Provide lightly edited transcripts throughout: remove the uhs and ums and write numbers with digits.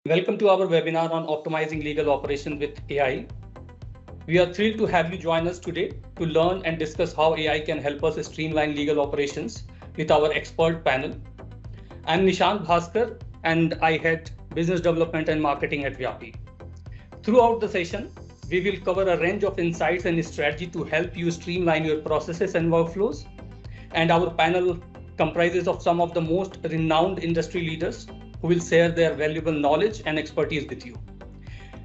Welcome to our webinar on optimizing legal operations with AI. We are thrilled to have you join us today to learn and discuss how AI can help us streamline legal operations with our expert panel. I'm Nishant Bhaskar and I head Business Development and Marketing at Vyapi. Throughout the session, we will cover a range of insights and strategy to help you streamline your processes and workflows. And our panel comprises of some of the most renowned industry leaders who will share their valuable knowledge and expertise with you.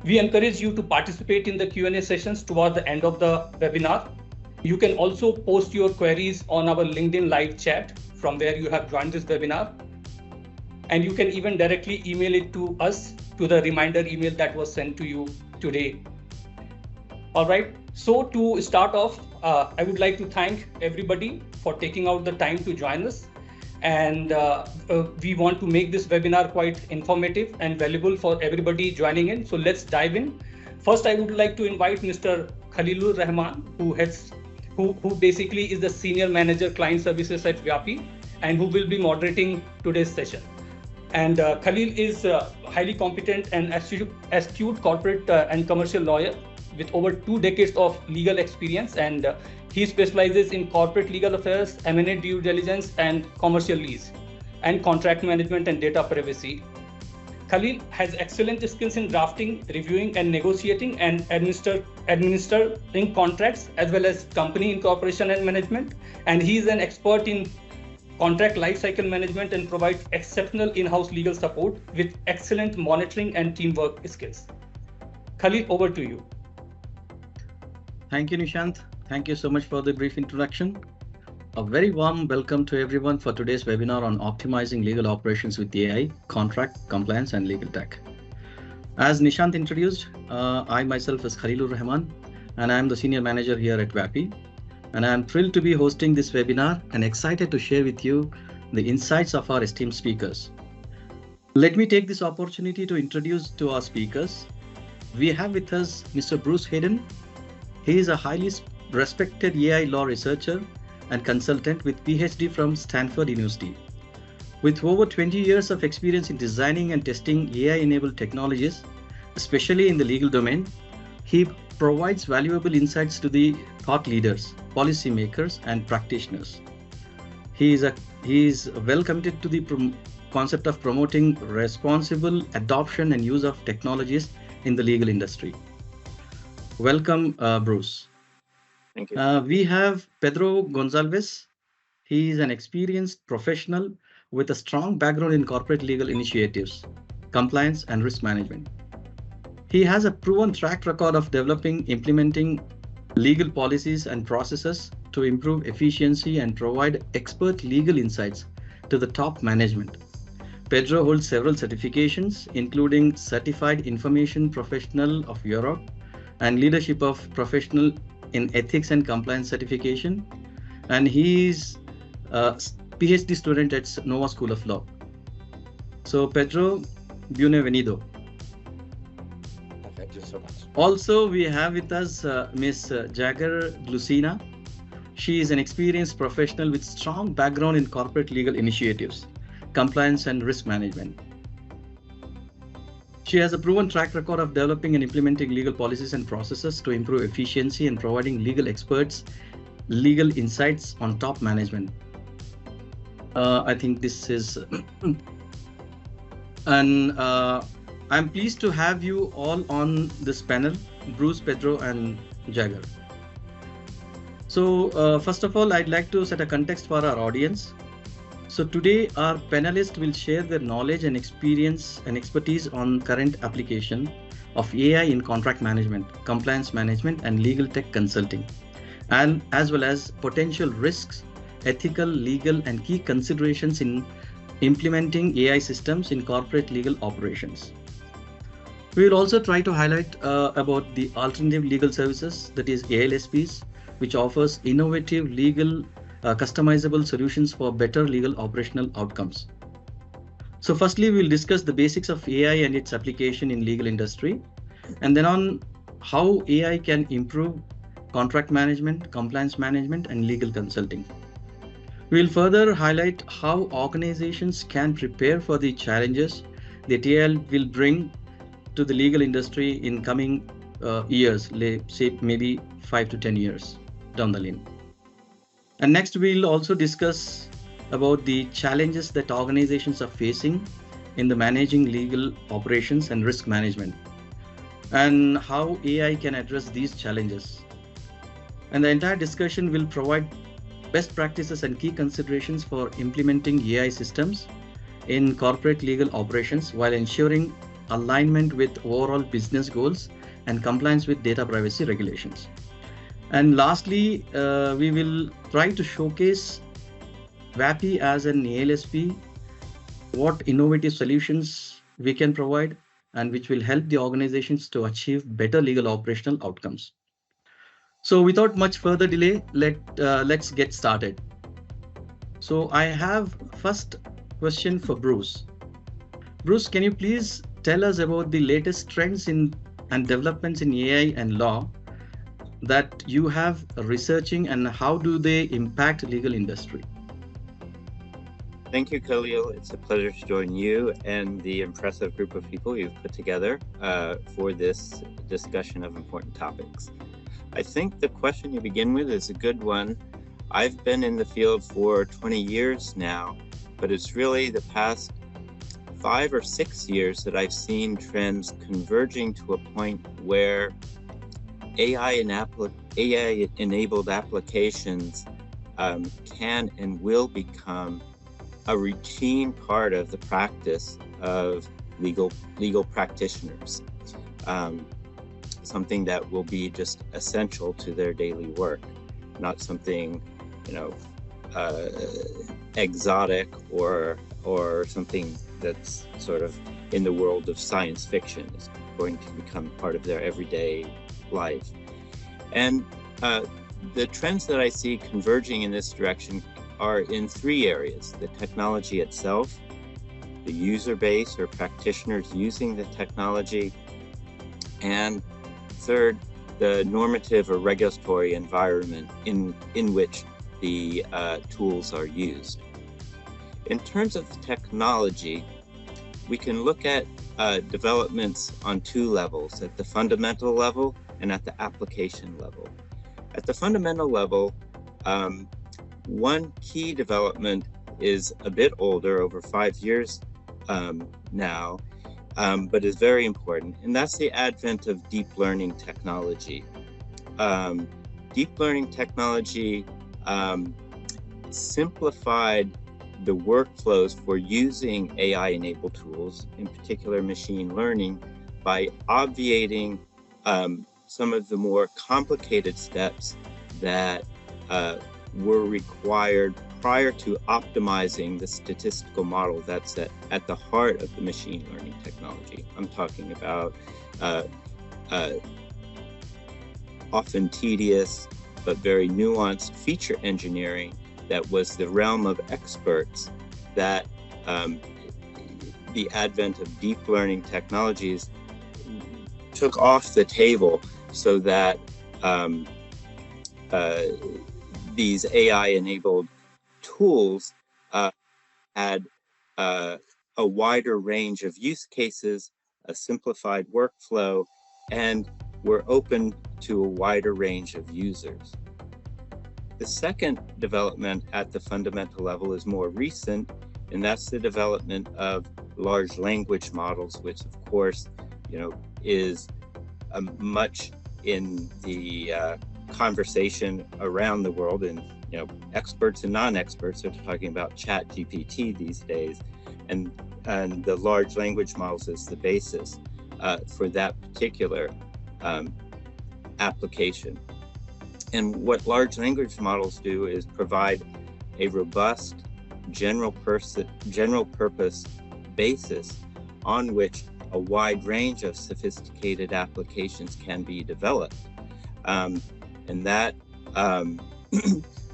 We encourage you to participate in the Q&A sessions toward the end of the webinar. You can also post your queries on our LinkedIn live chat from where you have joined this webinar. And you can even directly email it to us to the reminder email that was sent to you today. All right, so to start off, I would like to thank everybody for taking out the time to join us. And we want to make this webinar quite informative and valuable for everybody joining in. So let's dive in. First, I would like to invite Mr. Khaleelur Rahaman, who basically is the Senior Manager Client Services at Vyapi and who will be moderating today's session. And Khalil is a highly competent and astute corporate and commercial lawyer with over 2 decades of legal experience, and he specializes in corporate legal affairs, M&A due diligence, and commercial lease, and contract management and data privacy. Khalil has excellent skills in drafting, reviewing, and negotiating and administering contracts, as well as company incorporation and management. And he is an expert in contract lifecycle management and provides exceptional in-house legal support with excellent monitoring and teamwork skills. Khalil, over to you. Thank you, Nishant. Thank you so much for the brief introduction. A very warm welcome to everyone for today's webinar on optimizing legal operations with AI, contract, compliance, and legal tech. As Nishant introduced, I myself is Khaleelur Rahaman, and I am the Senior Manager here at Vyapi. And I am thrilled to be hosting this webinar and excited to share with you the insights of our esteemed speakers. Let me take this opportunity to introduce to our speakers. We have with us Mr. Bruce Hedin. He is a highly respected AI law researcher and consultant with PhD from Stanford University. With over 20 years of experience in designing and testing AI-enabled technologies, especially in the legal domain, he provides valuable insights to the thought leaders, policymakers, and practitioners. He is well committed to the concept of promoting responsible adoption and use of technologies in the legal industry. Welcome, Bruce. Thank you. We have Pedro Gonçalves. He is an experienced professional with a strong background in corporate legal initiatives, compliance, and risk management. He has a proven track record of developing, implementing legal policies and processes to improve efficiency and provide expert legal insights to the top management. Pedro holds several certifications, including Certified Information Professional of Europe and Leadership of Professional in Ethics and Compliance certification. And he is a PhD student at Nova School of Law. So Pedro, bienvenido. Thank you so much. Also, we have with us Ms. Jaeger Glucina. She is an experienced professional with strong background in corporate legal initiatives, compliance, and risk management. She has a proven track record of developing and implementing legal policies and processes to improve efficiency and providing legal experts legal insights on top management. I think this is and I'm pleased to have you all on this panel, Bruce, Pedro, and Jaeger. So first of all, I'd like to set a context for our audience. So today our panelists will share their knowledge and experience and expertise on current application of AI in contract management, compliance management, and legal tech consulting, and as well as potential risks, ethical, legal, and key considerations in implementing AI systems in corporate legal operations. We will also try to highlight about the alternative legal services, that is ALSPs, which offers innovative legal customizable solutions for better legal operational outcomes. So firstly, we'll discuss the basics of AI and its application in legal industry, and then on how AI can improve contract management, compliance management, and legal consulting. We'll further highlight how organizations can prepare for the challenges that AI will bring to the legal industry in coming years, say maybe 5 to 10 years down the lane. And next, we'll also discuss about the challenges that organizations are facing in the managing legal operations and risk management, and how AI can address these challenges. And the entire discussion will provide best practices and key considerations for implementing AI systems in corporate legal operations while ensuring alignment with overall business goals and compliance with data privacy regulations. And lastly, we will try to showcase Vyapi as an ALSP, what innovative solutions we can provide, and which will help the organizations to achieve better legal operational outcomes. So without much further delay, let's get started. So I have first question for Bruce. Bruce, can you please tell us about the latest trends in and developments in AI and law that you have researching, and how do they impact legal industry? Thank you, Khaleelur. It's a pleasure to join you and the impressive group of people you've put together for this discussion of important topics. I think the question you begin with is a good one. I've been in the field for 20 years now, but it's really the past 5 or 6 years that I've seen trends converging to a point where AI-enabled applications can and will become a routine part of the practice of legal practitioners, something that will be just essential to their daily work, not something, exotic or something that's sort of in the world of science fiction. Is going to become part of their everyday life. And the trends that I see converging in this direction are in 3 areas: the technology itself, the user base or practitioners using the technology, and third, the normative or regulatory environment in which the tools are used. In terms of technology, we can look at developments on 2 levels: at the fundamental level and at the application level. At the fundamental level, one key development is a bit older, over 5 years now, but is very important, and that's the advent of deep learning technology. Deep learning technology simplified the workflows for using AI-enabled tools, in particular machine learning, by obviating some of the more complicated steps that were required prior to optimizing the statistical model that's at the heart of the machine learning technology. I'm talking about often tedious but very nuanced feature engineering that was the realm of experts that the advent of deep learning technologies took off the table, so that these AI-enabled tools had a wider range of use cases, a simplified workflow, and were open to a wider range of users. The second development at the fundamental level is more recent, and that's the development of large language models, which of course, is much in the conversation around the world, and experts and non-experts are talking about ChatGPT these days, and the large language models is the basis for that particular application. And what large language models do is provide a robust general purpose basis on which a wide range of sophisticated applications can be developed. And that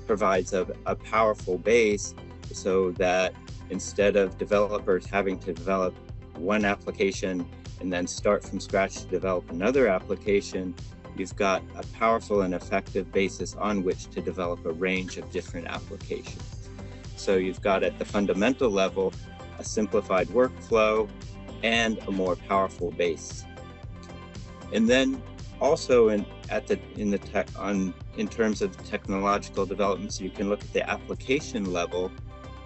provides a powerful base, so that instead of developers having to develop one application and then start from scratch to develop another application, you've got a powerful and effective basis on which to develop a range of different applications. So you've got, at the fundamental level, a simplified workflow, and a more powerful base. And then also in terms of technological developments, you can look at the application level.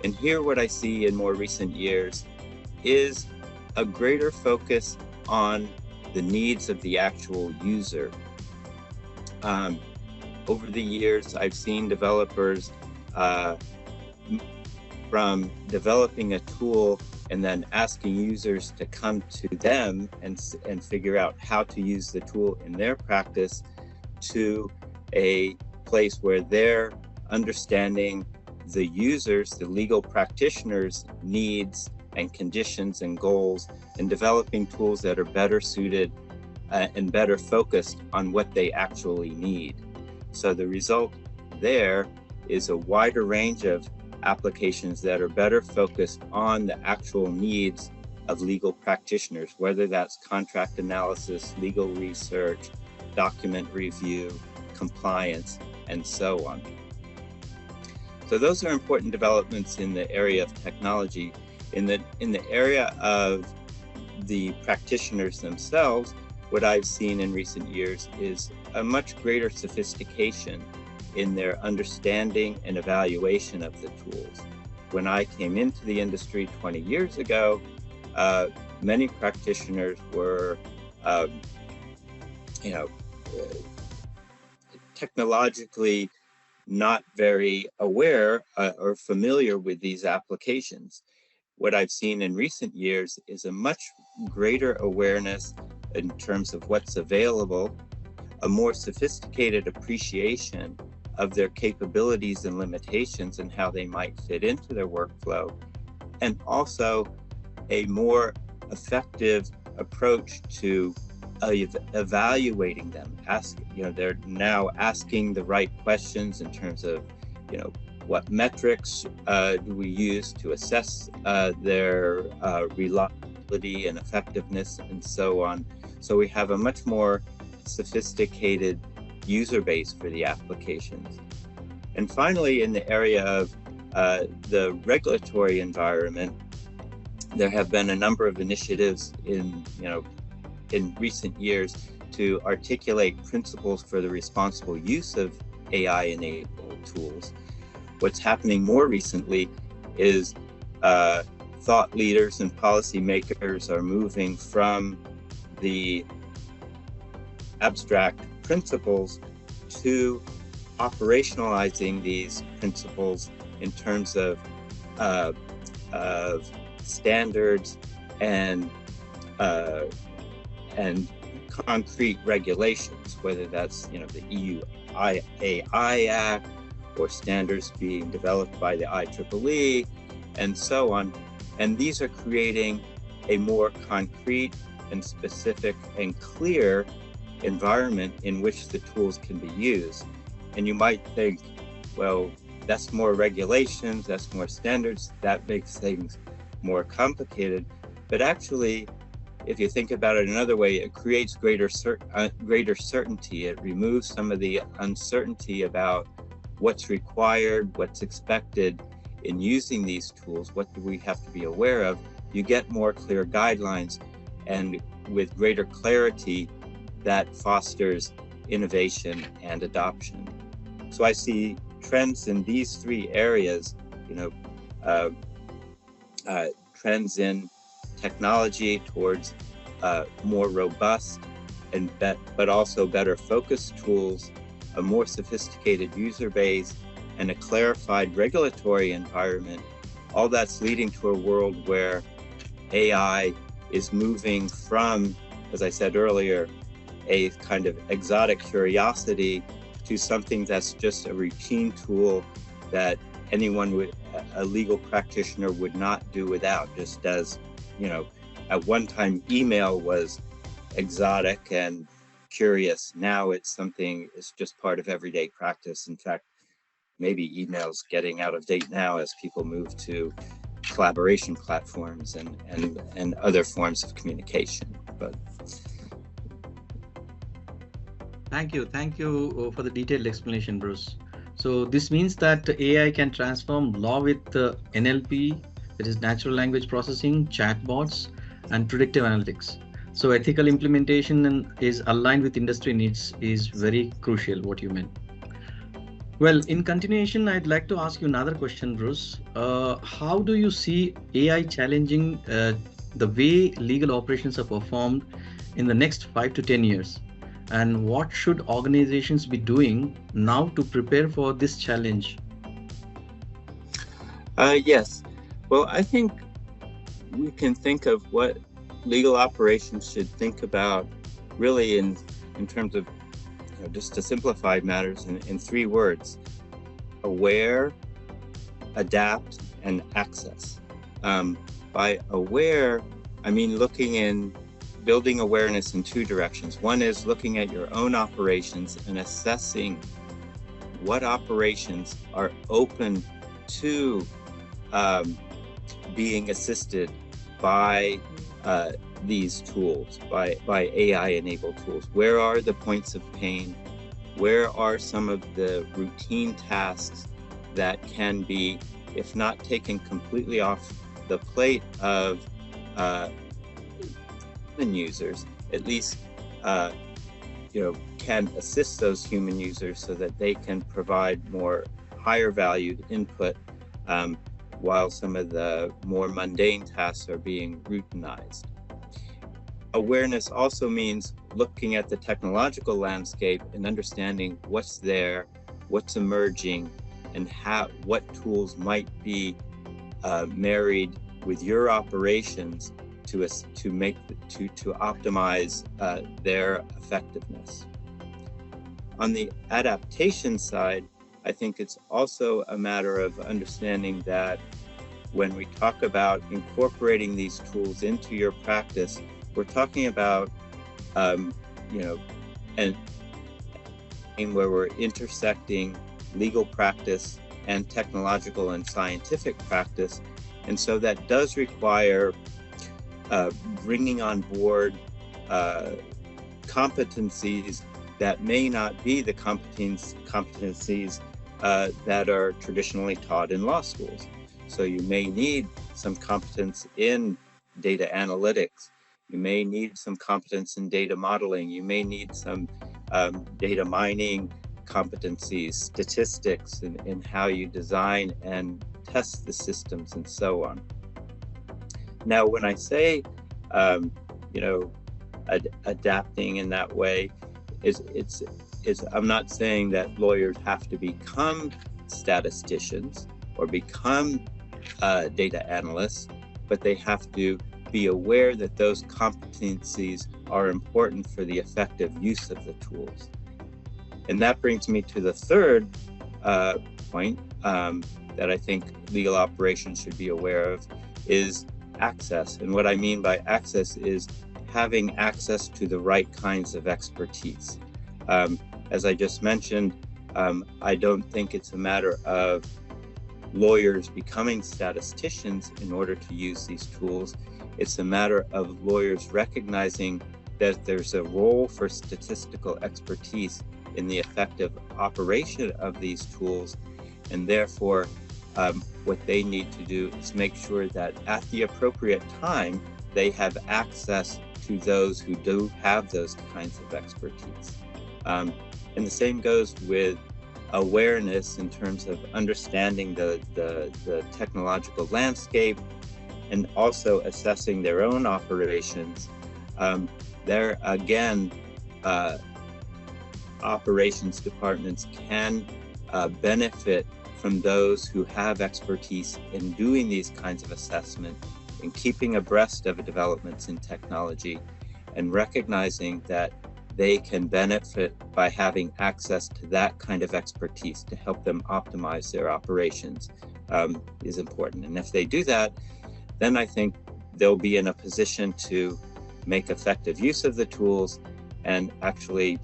And here what I see in more recent years is a greater focus on the needs of the actual user. Over the years, I've seen developers from developing a tool and then asking users to come to them and figure out how to use the tool in their practice, to a place where they're understanding the users, the legal practitioners' needs and conditions and goals, and developing tools that are better suited and better focused on what they actually need. So the result there is a wider range of applications that are better focused on the actual needs of legal practitioners, whether that's contract analysis, legal research, document review, compliance, and so on. So those are important developments in the area of technology. In the area of the practitioners themselves, what I've seen in recent years is a much greater sophistication in their understanding and evaluation of the tools. When I came into the industry 20 years ago, many practitioners were, technologically not very aware or familiar with these applications. What I've seen in recent years is a much greater awareness in terms of what's available, a more sophisticated appreciation of their capabilities and limitations and how they might fit into their workflow, and also a more effective approach to evaluating them. They're now asking the right questions in terms of, what metrics do we use to assess their reliability and effectiveness, and so on. So we have a much more sophisticated user base for the applications. And finally, in the area of the regulatory environment, there have been a number of initiatives in recent years to articulate principles for the responsible use of AI-enabled tools. What's happening more recently is thought leaders and policymakers are moving from the abstract principles to operationalizing these principles in terms of standards and concrete regulations, whether that's the EU AI Act or standards being developed by the IEEE and so on. And these are creating a more concrete and specific and clear environment in which the tools can be used. And you might think, well, that's more regulations, that's more standards, that makes things more complicated. But actually, if you think about it another way, it creates greater certainty. It removes some of the uncertainty about what's required, what's expected in using these tools, what do we have to be aware of. You get more clear guidelines, and with greater clarity, that fosters innovation and adoption. So I see trends in these three areas, trends in technology towards more robust but also better focused tools, a more sophisticated user base, and a clarified regulatory environment. All that's leading to a world where AI is moving from, as I said earlier, a kind of exotic curiosity to something that's just a routine tool that a legal practitioner would not do without. Just as, at one time email was exotic and curious, now it's just part of everyday practice. In fact, maybe email's getting out of date now as people move to collaboration platforms and other forms of communication. But Thank you for the detailed explanation, Bruce. So this means that AI can transform law with NLP, that is natural language processing, chatbots, and predictive analytics. So ethical implementation is aligned with industry needs is very crucial, what you meant. Well, in continuation, I'd like to ask you another question, Bruce. How do you see AI challenging the way legal operations are performed in the next 5 to 10 years? And what should organizations be doing now to prepare for this challenge? Yes. Well, I think we can think of what legal operations should think about really in terms of, just to simplify matters in 3 words: aware, adapt, and access. By aware, I mean building awareness in 2 directions. One is looking at your own operations and assessing what operations are open to being assisted by these tools, by AI-enabled tools. Where are the points of pain? Where are some of the routine tasks that can be, if not taken completely off the plate of human users, at least can assist those human users so that they can provide more higher valued input while some of the more mundane tasks are being routinized. Awareness also means looking at the technological landscape and understanding what's there, what's emerging, and what tools might be married with your operations to optimize their effectiveness. On the adaptation side, I think it's also a matter of understanding that when we talk about incorporating these tools into your practice, we're talking about, and where we're intersecting legal practice and technological and scientific practice. And so that does require bringing on board competencies that may not be the competencies that are traditionally taught in law schools. So you may need some competence in data analytics. You may need some competence in data modeling. You may need some data mining competencies, statistics, in how you design and test the systems and so on. Now, when I say, adapting in that way, I'm not saying that lawyers have to become statisticians or become data analysts, but they have to be aware that those competencies are important for the effective use of the tools. And that brings me to the third point that I think legal operations should be aware of is access. And what I mean by access is having access to the right kinds of expertise. As I just mentioned, I don't think it's a matter of lawyers becoming statisticians in order to use these tools. It's a matter of lawyers recognizing that there's a role for statistical expertise in the effective operation of these tools, and therefore what they need to do is make sure that at the appropriate time they have access to those who do have those kinds of expertise. And the same goes with awareness in terms of understanding the technological landscape and also assessing their own operations. There again, operations departments can benefit from those who have expertise in doing these kinds of assessment, in keeping abreast of developments in technology, and recognizing that they can benefit by having access to that kind of expertise to help them optimize their operations is important. And if they do that, then I think they'll be in a position to make effective use of the tools and actually,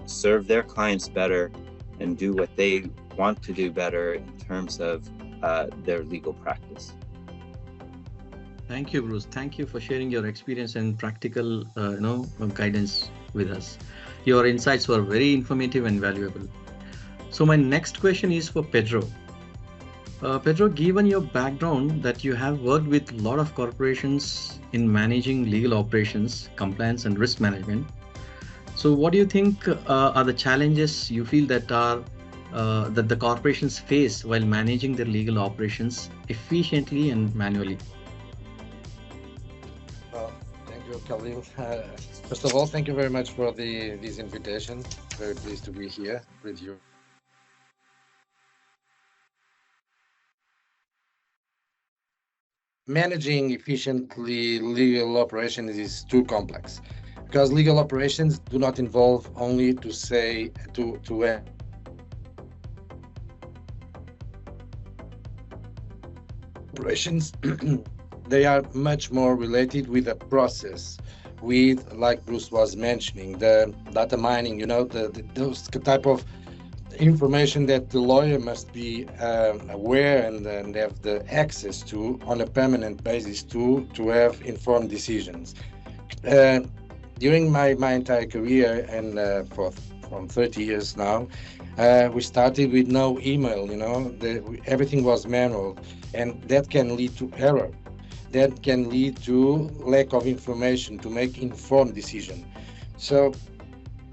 serve their clients better and do what they want to do better in terms of their legal practice. Thank you, Bruce. Thank you for sharing your experience and practical, guidance with us. Your insights were very informative and valuable. So my next question is for Pedro. Pedro, given your background that you have worked with a lot of corporations in managing legal operations, compliance, and risk management, so what do you think are the challenges you feel that the corporations face while managing their legal operations efficiently and manually? Well, thank you, Khaleelur. First of all, thank you very much for this invitation. Very pleased to be here with you. Managing efficiently legal operations is too complex because legal operations do not involve only operations. They are much more related with a process, with, like Bruce was mentioning, the data mining, those type of information that the lawyer must be aware and have the access to on a permanent basis to have informed decisions. During my entire career and from 30 years now, we started with no email, everything was manual, and that can lead to error. That can lead to lack of information to make informed decision. So,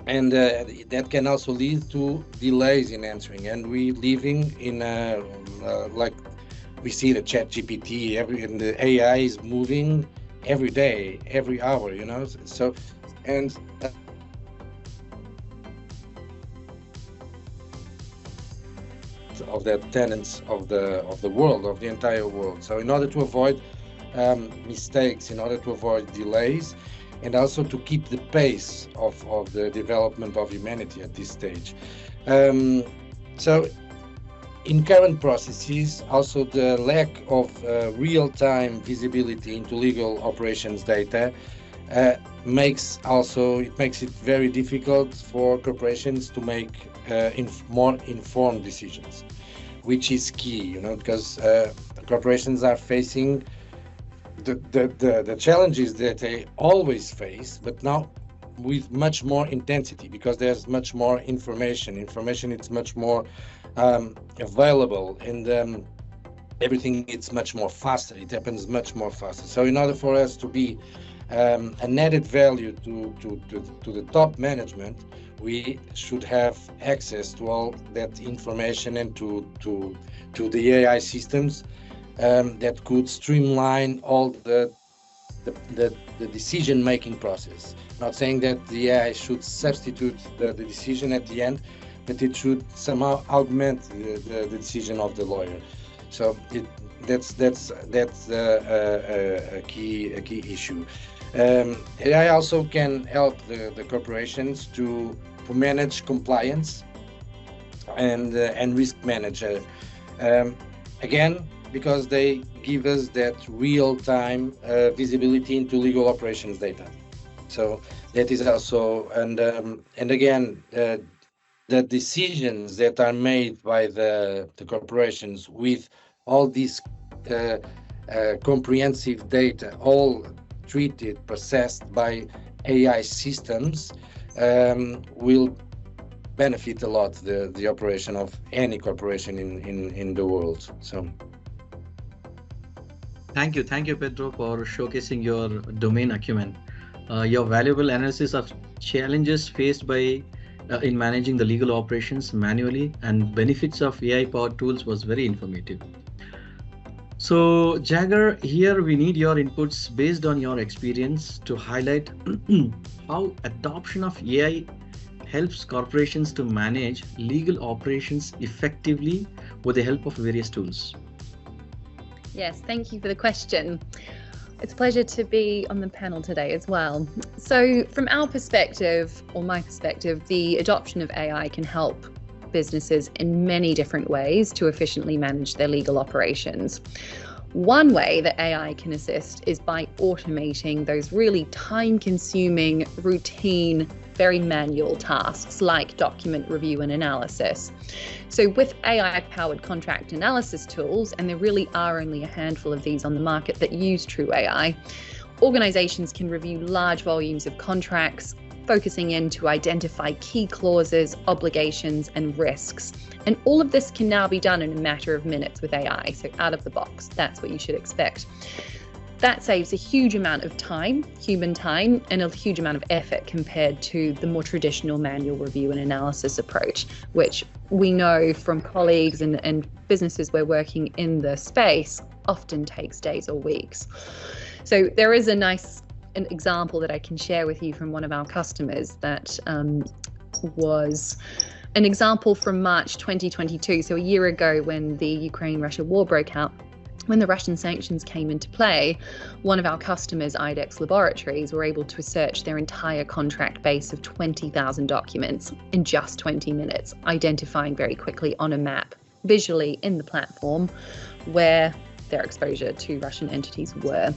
and that can also lead to delays in answering. And we living in like we see the Chat GPT, and the AI is moving every day, every hour, So, and of the tenants of the world, of the entire world. So, in order to avoid mistakes, in order to avoid delays, and also to keep the pace of the development of humanity at this stage. So in current processes, also the lack of real-time visibility into legal operations data makes it very difficult for corporations to make more informed decisions, which is key, because corporations are facing the challenges that they always face, but now with much more intensity, because there's much more information. It's much more available, and everything it's much more faster. It happens much more faster. So in order for us to be an added value to the top management, we should have access to all that information and to the AI systems that could streamline all the decision-making process. Not saying that the AI should substitute the decision at the end, but it should somehow augment the decision of the lawyer. So that's a key issue. AI also can help the corporations to manage compliance and risk manager. Again, because they give us that real-time visibility into legal operations data. So that is also, and again, the decisions that are made by the corporations with all these comprehensive data, all treated, processed by AI systems, will benefit a lot the operation of any corporation in the world. So. Thank you, Pedro, for showcasing your domain acumen. Your valuable analysis of challenges faced by in managing the legal operations manually and benefits of AI-powered tools was very informative. So, Jaeger, here we need your inputs based on your experience to highlight how adoption of AI helps corporations to manage legal operations effectively with the help of various tools. Yes, thank you for the question. It's a pleasure to be on the panel today as well. So from our perspective, or my perspective, the adoption of AI can help businesses in many different ways to efficiently manage their legal operations. One way that AI can assist is by automating those really time-consuming, routine, very manual tasks like document review and analysis. So with AI-powered contract analysis tools, and there really are only a handful of these on the market that use true AI, organizations can review large volumes of contracts, focusing in to identify key clauses, obligations, and risks. And all of this can now be done in a matter of minutes with AI. So out of the box, that's what you should expect. That saves a huge amount of time, human time, and a huge amount of effort compared to the more traditional manual review and analysis approach, which we know from colleagues and businesses we're working in the space often takes days or weeks. So there is an example that I can share with you from one of our customers that was an example from March 2022, so a year ago when the Ukraine-Russia war broke out. When the Russian sanctions came into play, one of our customers, IDEX Laboratories, were able to search their entire contract base of 20,000 documents in just 20 minutes, identifying very quickly on a map, visually in the platform, where their exposure to Russian entities were.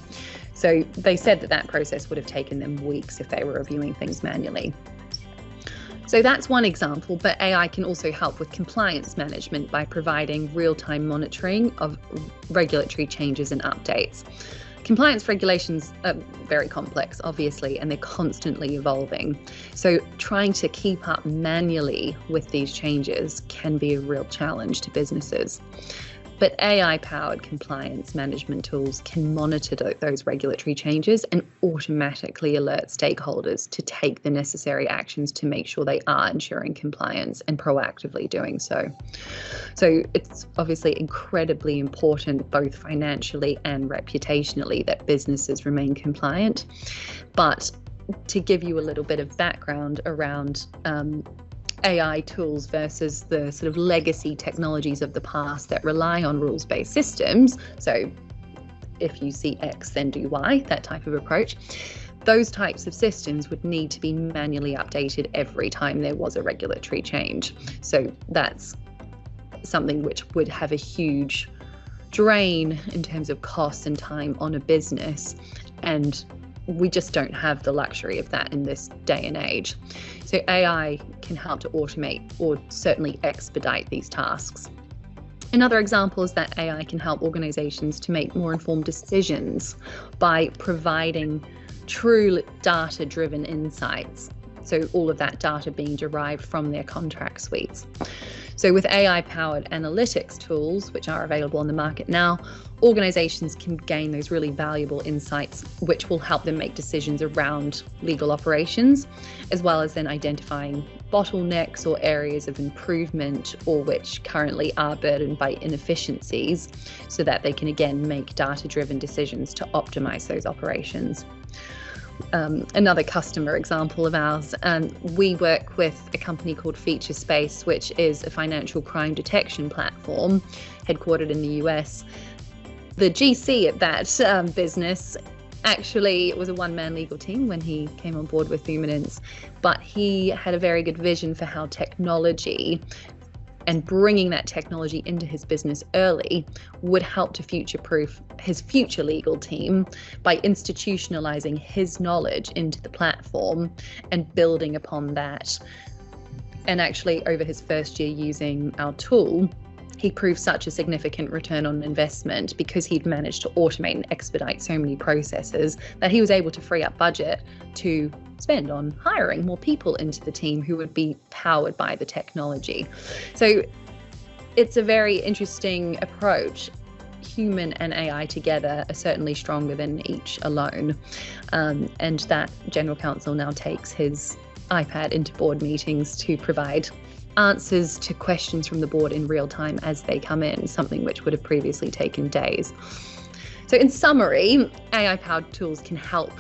So they said that process would have taken them weeks if they were reviewing things manually. So that's one example, but AI can also help with compliance management by providing real-time monitoring of regulatory changes and updates. Compliance regulations are very complex, obviously, and they're constantly evolving. So trying to keep up manually with these changes can be a real challenge to businesses. But AI-powered compliance management tools can monitor those regulatory changes and automatically alert stakeholders to take the necessary actions to make sure they are ensuring compliance and proactively doing so. So it's obviously incredibly important, both financially and reputationally, that businesses remain compliant. But to give you a little bit of background around AI tools versus the sort of legacy technologies of the past that rely on rules-based systems. So if you see X, then do Y, that type of approach. Those types of systems would need to be manually updated every time there was a regulatory change. So that's something which would have a huge drain in terms of costs and time on a business. And we just don't have the luxury of that in this day and age. So AI can help to automate or certainly expedite these tasks. Another example is that AI can help organizations to make more informed decisions by providing true data-driven insights. So all of that data being derived from their contract suites. So with AI-powered analytics tools, which are available on the market now, organizations can gain those really valuable insights, which will help them make decisions around legal operations, as well as then identifying bottlenecks or areas of improvement, or which currently are burdened by inefficiencies, so that they can again make data-driven decisions to optimize those operations. Another customer example of ours, we work with a company called Feature Space, which is a financial crime detection platform headquartered in the US. The GC at that business actually was a one-man legal team when he came on board with Luminance, but he had a very good vision for how technology and bringing that technology into his business early would help to future-proof his future legal team by institutionalizing his knowledge into the platform and building upon that. And actually, over his first year using our tool, he proved such a significant return on investment because he'd managed to automate and expedite so many processes that he was able to free up budget to spend on hiring more people into the team who would be powered by the technology. So it's a very interesting approach. Human and AI together are certainly stronger than each alone. And that general counsel now takes his iPad into board meetings to provide answers to questions from the board in real time as they come in, something which would have previously taken days. So in summary, AI-powered tools can help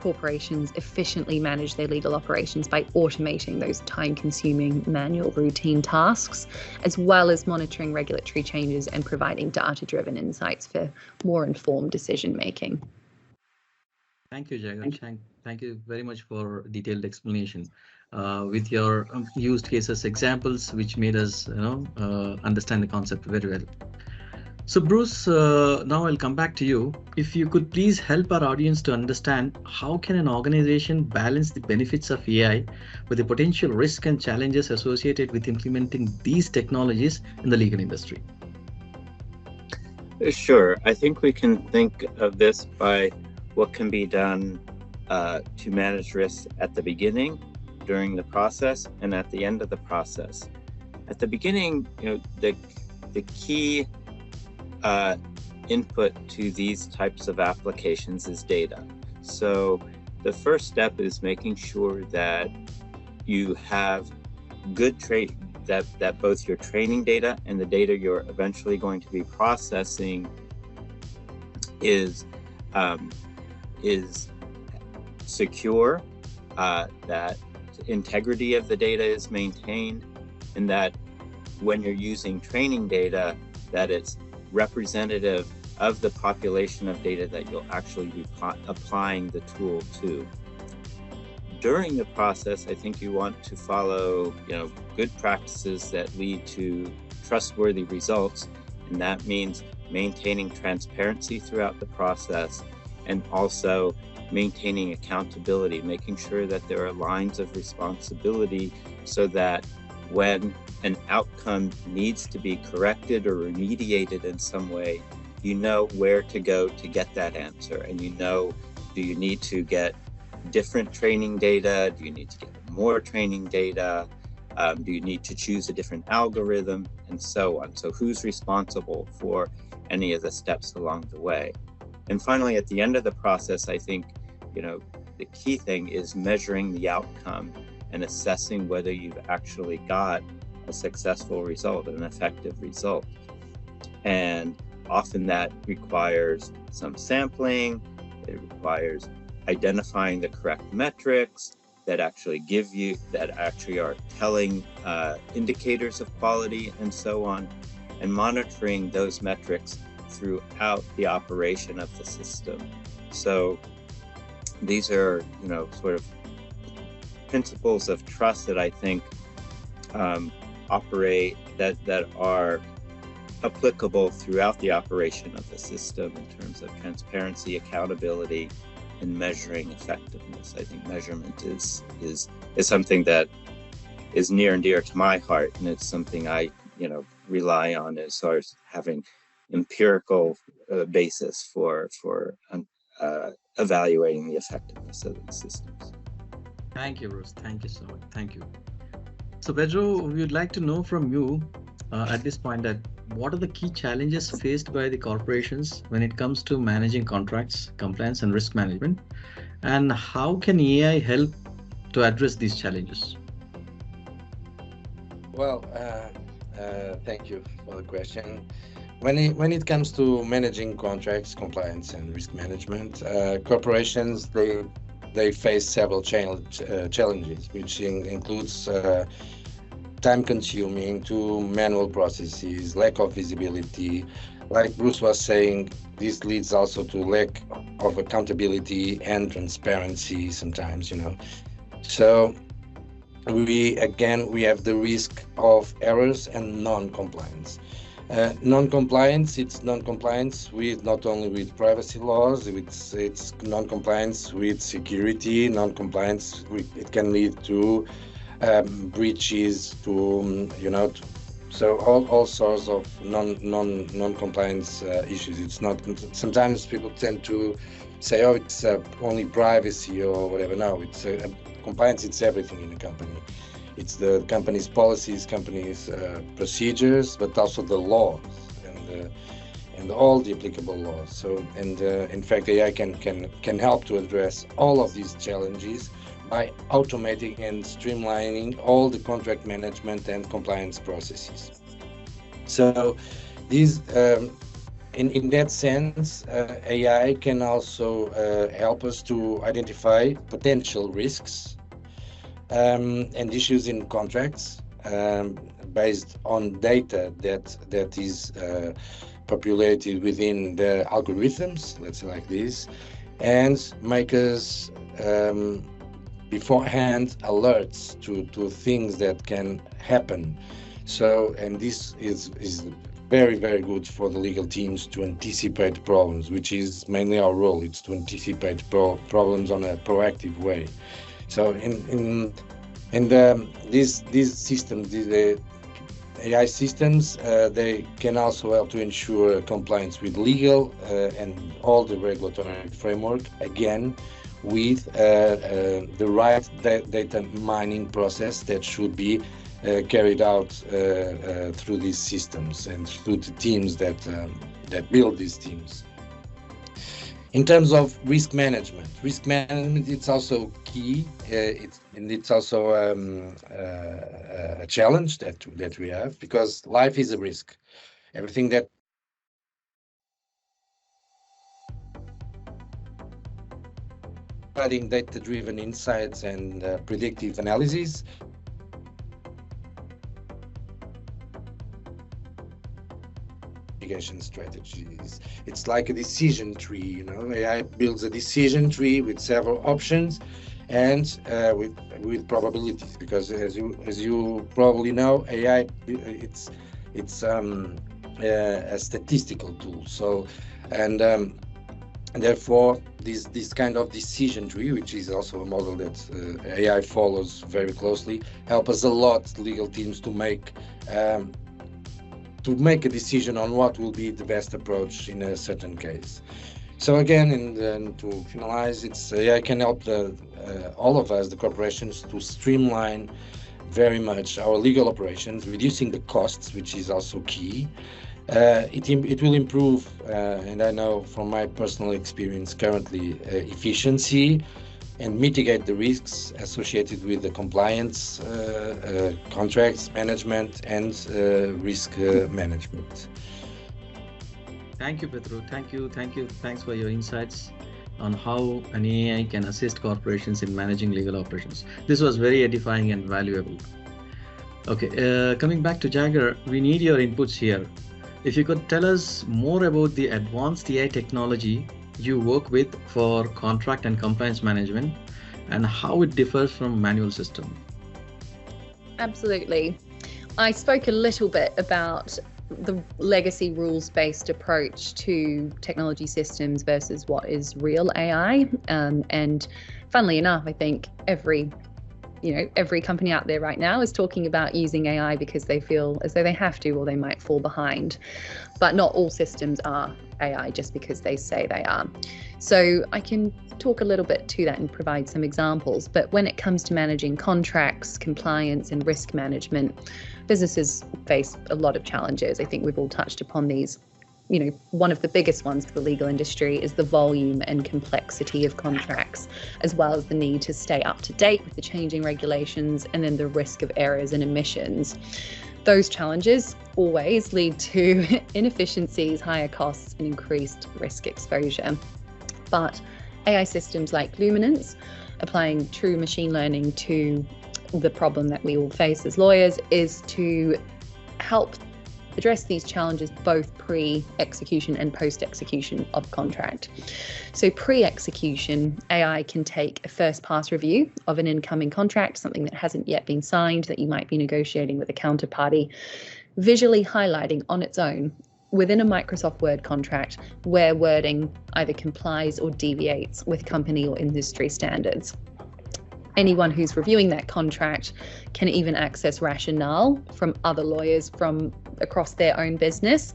corporations efficiently manage their legal operations by automating those time-consuming manual routine tasks, as well as monitoring regulatory changes and providing data-driven insights for more informed decision-making. Thank you, Jaeger. Thank you very much for detailed explanation with your used cases examples, which made us understand the concept very well. So Bruce, now I'll come back to you. If you could please help our audience to understand how can an organization balance the benefits of AI with the potential risk and challenges associated with implementing these technologies in the legal industry? Sure. I think we can think of this by what can be done to manage risks at the beginning during the process and at the end of the process. At the beginning, the key input to these types of applications is data. So the first step is making sure that you have good training, that both your training data and the data you're eventually going to be processing is secure, that integrity of the data is maintained, and that when you're using training data, that it's representative of the population of data that you'll actually be applying the tool to. During the process, I think you want to follow, good practices that lead to trustworthy results, and that means maintaining transparency throughout the process and also maintaining accountability, making sure that there are lines of responsibility so that when an outcome needs to be corrected or remediated in some way, you know where to go to get that answer. And do you need to get different training data? Do you need to get more training data? Do you need to choose a different algorithm, and so on? So who's responsible for any of the steps along the way? And finally, at the end of the process, I think, the key thing is measuring the outcome and assessing whether you've actually got a successful result, an effective result. And often that requires some sampling. It requires identifying the correct metrics that actually are telling indicators of quality and so on, and monitoring those metrics throughout the operation of the system. So these are, sort of principles of trust that I think operate, that are applicable throughout the operation of the system in terms of transparency, accountability, and measuring effectiveness. I think measurement is something that is near and dear to my heart, and it's something I rely on as far as having empirical basis for evaluating the effectiveness of the systems. Thank you, Bruce. Thank you so much. Thank you. So Pedro, we would like to know from you at this point that what are the key challenges faced by the corporations when it comes to managing contracts, compliance, and risk management, and how can AI help to address these challenges? Well, thank you for the question. When it comes to managing contracts, compliance, and risk management, corporations they face several challenges, which includes time-consuming to manual processes, lack of visibility. Like Bruce was saying, this leads also to lack of accountability and transparency sometimes, So we have the risk of errors and non-compliance. Non-compliance, it's non-compliance with not only with privacy laws, it's non-compliance with security, non-compliance it can lead to breaches, so all sorts of non-compliance issues. It's not, sometimes people tend to say, oh, it's only privacy or whatever. No, it's compliance, it's everything in a company. It's the company's policies, company's procedures, but also the laws and all the applicable laws. So, in fact, AI can help to address all of these challenges by automating and streamlining all the contract management and compliance processes. So, these, in that sense, AI can also help us to identify potential risks and issues in contracts based on data that is populated within the algorithms, let's say like this, and make us beforehand alerts to things that can happen. So, and this is very, very good for the legal teams to anticipate problems, which is mainly our role. It's to anticipate problems on a proactive way. So these systems, the AI systems, they can also help to ensure compliance with legal and all the regulatory framework, again, with the right data mining process that should be carried out through these systems and through the teams that build these teams. In terms of risk management, it's also key. It's also a challenge that we have, because life is a risk. Everything that providing data-driven insights and predictive analysis. Strategies. It's like a decision tree, you know. AI builds a decision tree with several options and with probabilities, because as you probably know, AI it's a statistical tool. So and therefore this kind of decision tree, which is also a model that AI follows very closely, help us a lot, legal teams, to make a decision on what will be the best approach in a certain case. So again, and to finalize, AI can help all of us, the corporations, to streamline very much our legal operations, reducing the costs, which is also key. It will improve, and I know from my personal experience currently, efficiency, and mitigate the risks associated with the compliance, contracts management, and risk management. Thank you, Pedro. Thank you. Thanks for your insights on how an AI can assist corporations in managing legal operations. This was very edifying and valuable. Okay, coming back to Jaeger, we need your inputs here. If you could tell us more about the advanced AI technology you work with for contract and compliance management, and how it differs from manual system. Absolutely. I spoke a little bit about the legacy rules-based approach to technology systems versus what is real AI. And funnily enough, I think every company out there right now is talking about using AI because they feel as though they have to, or they might fall behind. But not all systems are AI just because they say they are. So I can talk a little bit to that and provide some examples. But when it comes to managing contracts, compliance, and risk management, businesses face a lot of challenges. I think we've all touched upon these. One of the biggest ones for the legal industry is the volume and complexity of contracts, as well as the need to stay up to date with the changing regulations, and then the risk of errors and omissions. Those challenges always lead to inefficiencies, higher costs, and increased risk exposure. But AI systems like Luminance, applying true machine learning to the problem that we all face as lawyers, is to help address these challenges both pre-execution and post-execution of contract. So pre-execution, AI can take a first-pass review of an incoming contract, something that hasn't yet been signed, that you might be negotiating with a counterparty, visually highlighting on its own within a Microsoft Word contract where wording either complies or deviates with company or industry standards. Anyone who's reviewing that contract can even access rationale from other lawyers from across their own business,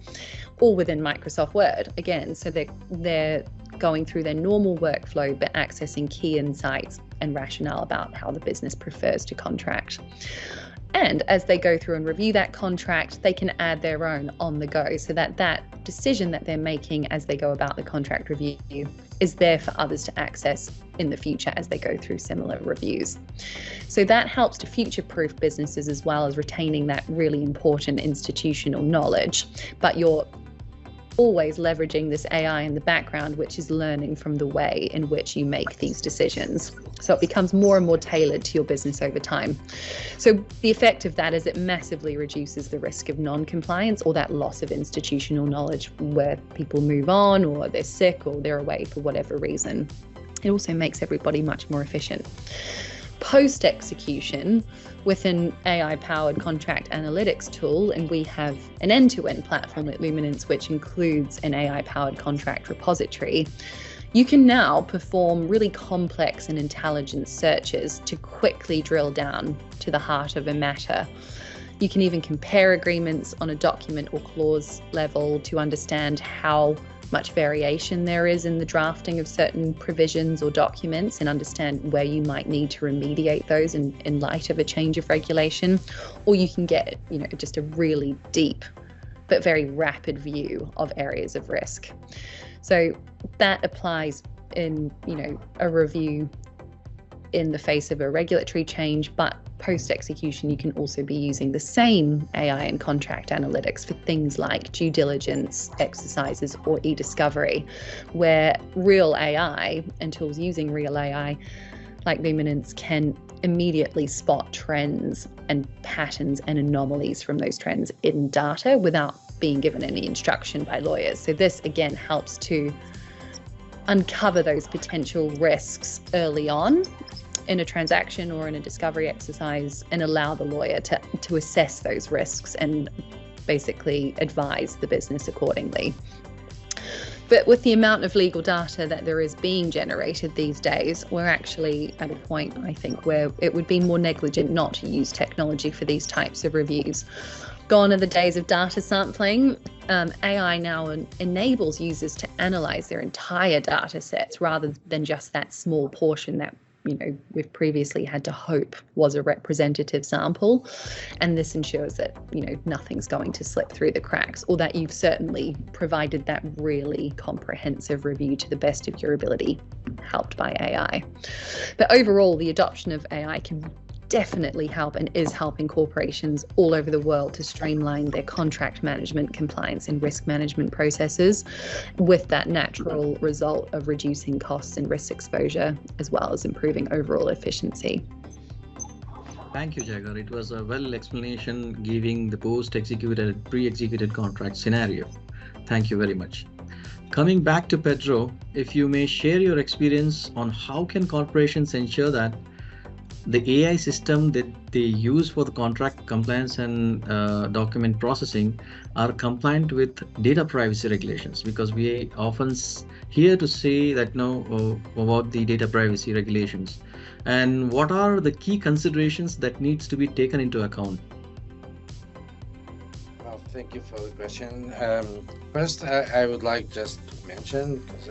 or within Microsoft Word again. So they're going through their normal workflow, but accessing key insights and rationale about how the business prefers to contract. And as they go through and review that contract, they can add their own on the go, so that that decision that they're making as they go about the contract review is there for others to access in the future as they go through similar reviews. So that helps to future-proof businesses, as well as retaining that really important institutional knowledge. But you're always leveraging this AI in the background, which is learning from the way in which you make these decisions. So it becomes more and more tailored to your business over time. So the effect of that is it massively reduces the risk of non-compliance, or that loss of institutional knowledge where people move on, or they're sick, or they're away for whatever reason. It also makes everybody much more efficient. Post-execution, with an AI-powered contract analytics tool, and we have an end-to-end platform at Luminance, which includes an AI-powered contract repository, you can now perform really complex and intelligent searches to quickly drill down to the heart of a matter. You can even compare agreements on a document or clause level to understand how much variation there is in the drafting of certain provisions or documents, and understand where you might need to remediate those in light of a change of regulation, or you can get, just a really deep but very rapid view of areas of risk. So that applies in, a review in the face of a regulatory change, but post-execution, you can also be using the same AI and contract analytics for things like due diligence exercises or e-discovery, where real AI and tools using real AI like Luminance can immediately spot trends and patterns and anomalies from those trends in data without being given any instruction by lawyers. So this again helps to uncover those potential risks early on in a transaction or in a discovery exercise, and allow the lawyer to assess those risks and basically advise the business accordingly. But with the amount of legal data that there is being generated these days, we're actually at a point, I think, where it would be more negligent not to use technology for these types of reviews. Gone are the days of data sampling. AI now enables users to analyze their entire data sets rather than just that small portion that we've previously had to hope was a representative sample. And this ensures that, nothing's going to slip through the cracks, or that you've certainly provided that really comprehensive review to the best of your ability, helped by AI. But overall, the adoption of AI can definitely help and is helping corporations all over the world to streamline their contract management, compliance and risk management processes, with that natural result of reducing costs and risk exposure, as well as improving overall efficiency. Thank you, Jaeger. It was a well explanation giving the post-executed, pre-executed contract scenario. Thank you very much. Coming back to Pedro, if you may share your experience on how can corporations ensure that the AI system that they use for the contract compliance and document processing are compliant with data privacy regulations, because we often hear to say that about the data privacy regulations, and what are the key considerations that needs to be taken into account? Well, thank you for the question. First, I would like just to mention, because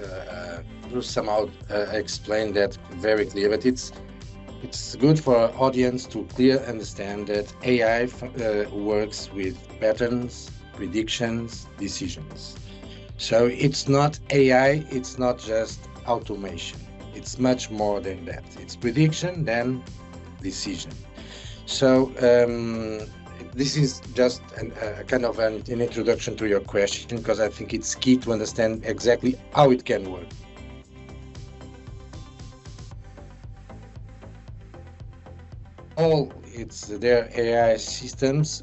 Bruce somehow explained that very clear, but it's good for our audience to clearly understand that AI works with patterns, predictions, decisions. So it's not AI, it's not just automation. It's much more than that. It's prediction, then decision. So this is just a kind of an introduction to your question, because I think it's key to understand exactly how it can work. All their AI systems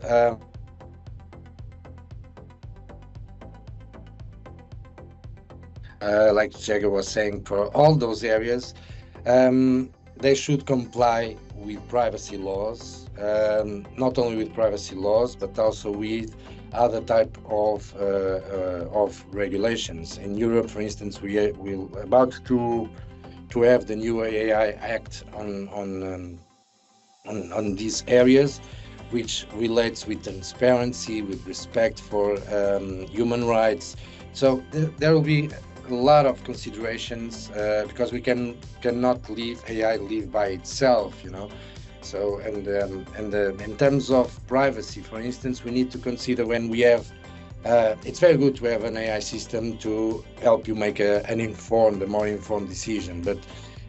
like Jaeger was saying, for all those areas, they should comply with privacy laws, not only with privacy laws, but also with other type of regulations. In Europe, for instance, we're about to have the new AI Act on these areas, which relates with transparency, with respect for human rights. So there will be a lot of considerations, because we cannot leave AI live by itself, So and in terms of privacy, for instance, we need to consider when we have. It's very good to have an AI system to help you make a more informed decision, but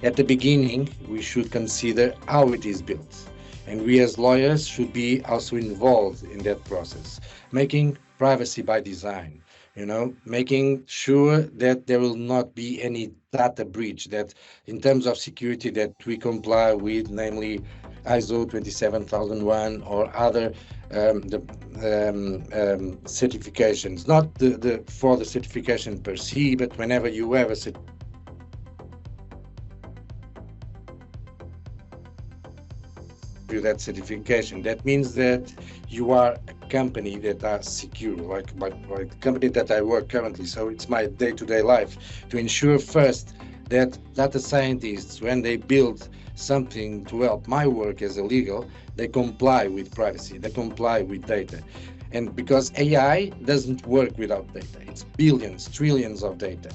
at the beginning, we should consider how it is built. And we as lawyers should be also involved in that process, making privacy by design, making sure that there will not be any data breach, that in terms of security that we comply with, namely ISO 27001 or other certifications, not for the certification per se, but whenever you have a that certification, that means that you are a company that are secure, like the company that I work currently. So it's my day-to-day life to ensure first that data scientists, when they build something to help my work as a legal, they comply with privacy, they comply with data. And because AI doesn't work without data, it's billions, trillions of data.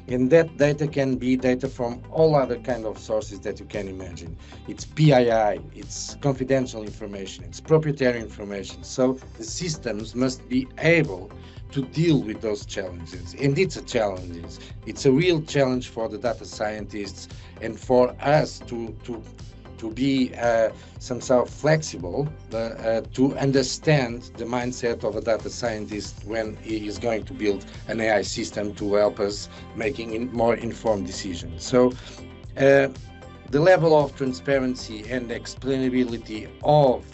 And that data can be data from all other kind of sources that you can imagine. It's PII, it's confidential information, it's proprietary information. So the systems must be able to deal with those challenges. And it's a challenge. It's a real challenge for the data scientists and for us to be somehow flexible to understand the mindset of a data scientist when he is going to build an AI system to help us making more informed decisions. So the level of transparency and explainability of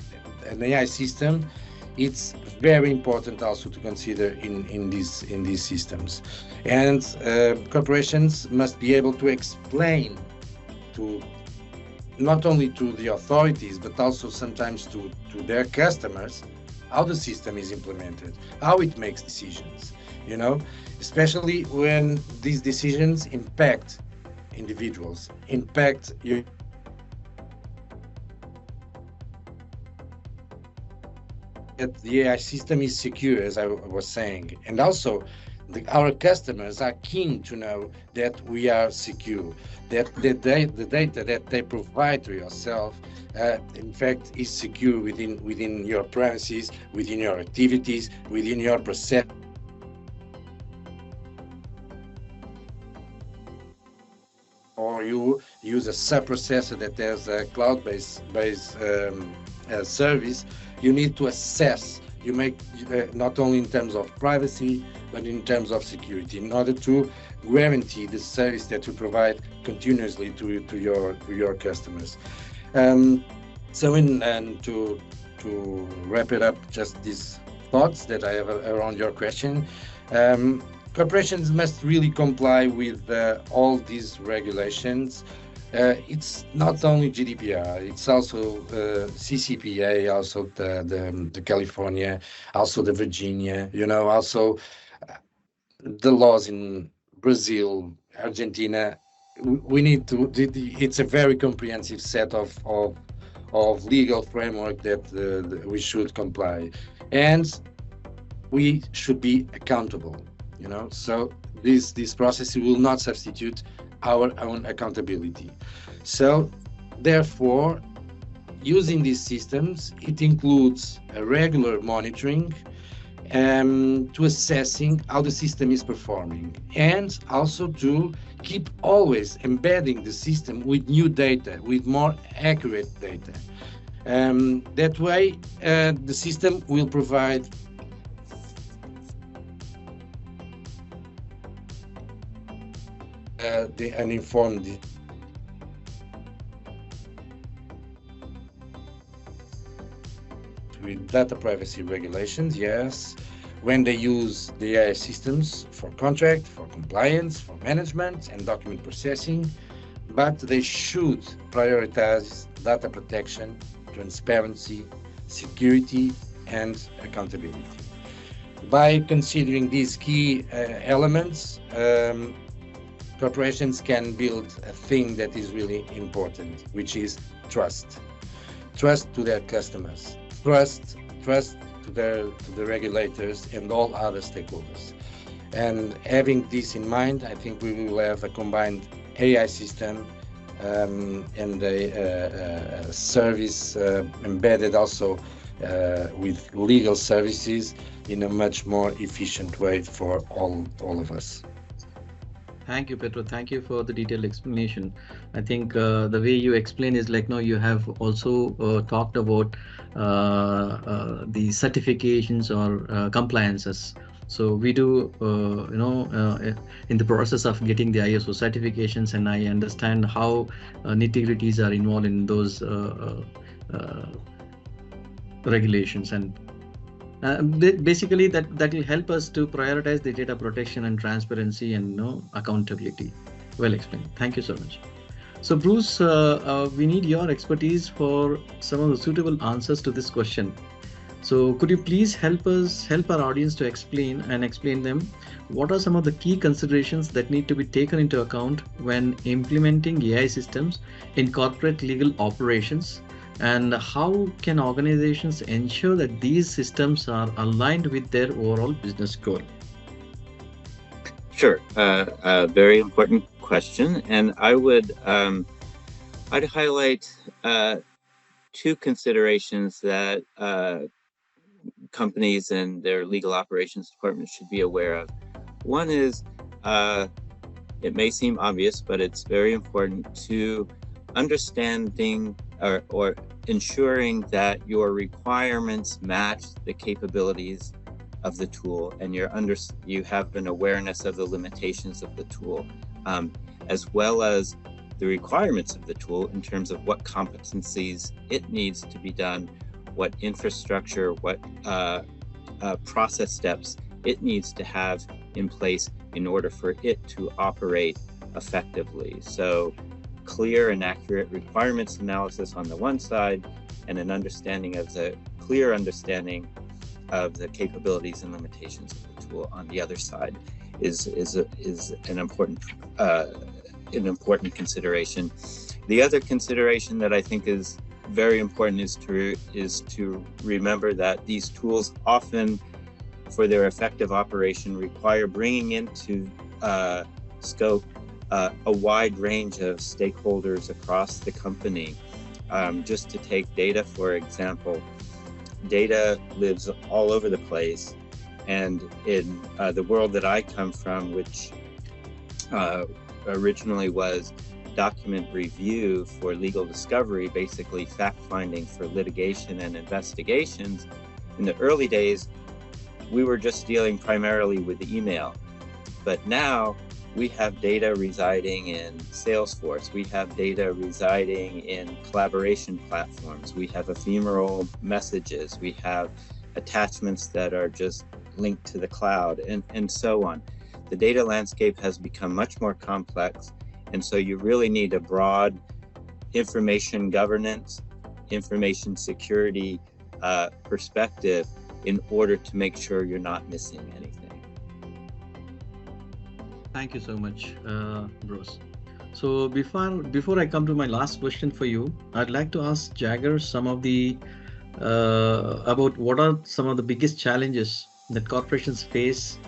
an AI system, it's very important also to consider in these systems. And corporations must be able to explain to not only to the authorities, but also sometimes to their customers, how the system is implemented, how it makes decisions, you know, especially when these decisions impact individuals, impact you. That the AI system is secure, as I was saying, and also our customers are keen to know that we are secure, that the data that they provide to yourself, in fact, is secure within your premises, within your activities, within your process. Or you use a sub-processor that has a cloud-based service, you need to assess. You make not only in terms of privacy, but in terms of security, in order to guarantee the service that you provide continuously to your customers. So, to wrap it up, just these thoughts that I have around your question. Corporations must really comply with all these regulations. It's not only GDPR, it's also CCPA, also the California, also the Virginia, you know, also the laws in Brazil, Argentina. We need to, it's a very comprehensive set of legal framework that we should comply. And we should be accountable, you know, so this process will not substitute our own accountability. So therefore, using these systems, it includes a regular monitoring to assessing how the system is performing, and also to keep always embedding the system with new data, with more accurate data. That way, the system will provide an informed with data privacy regulations, yes, when they use the AI systems for contract, for compliance, for management and document processing, but they should prioritize data protection, transparency, security, and accountability. By considering these key elements, corporations can build a thing that is really important, which is trust. Trust to their customers, trust to the regulators and all other stakeholders. And having this in mind, I think we will have a combined AI system and a service embedded also with legal services in a much more efficient way for all of us. Thank you, Pedro. Thank you for the detailed explanation. I think the way you explain is like, no, you have also talked about the certifications or compliances. So we do, in the process of getting the ISO certifications, and I understand how nitty-gritties are involved in those regulations, and basically that will help us to prioritize the data protection and transparency and accountability. Well explained. Thank you so much. So Bruce, we need your expertise for some of the suitable answers to this question. So could you please help our audience to explain them what are some of the key considerations that need to be taken into account when implementing AI systems in corporate legal operations, And how can organizations ensure that these systems are aligned with their overall business goal? Sure, a very important question, and I'd highlight two considerations that companies and their legal operations departments should be aware of. One is, it may seem obvious, but it's very important to understanding or ensuring that your requirements match the capabilities of the tool, and you have an awareness of the limitations of the tool, as well as the requirements of the tool in terms of what competencies it needs to be done, what infrastructure, what process steps it needs to have in place in order for it to operate effectively. So clear and accurate requirements analysis on the one side, and an understanding of the clear understanding of the capabilities and limitations of the tool on the other side is an important consideration. The other consideration that I think is very important is to remember that these tools often, for their effective operation, require bringing into scope a wide range of stakeholders across the company. Just to take data, for example, data lives all over the place, and in the world that I come from, which originally was document review for legal discovery, basically fact-finding for litigation and investigations, in the early days, we were just dealing primarily with email. But now we have data residing in Salesforce. We have data residing in collaboration platforms. We have ephemeral messages. We have attachments that are just linked to the cloud, and so on. The data landscape has become much more complex, and so you really need a broad information governance, information security perspective in order to make sure you're not missing anything. Thank you so much, Bruce. So before I come to my last question for you, I'd like to ask Jaeger some of the about what are some of the biggest challenges that corporations face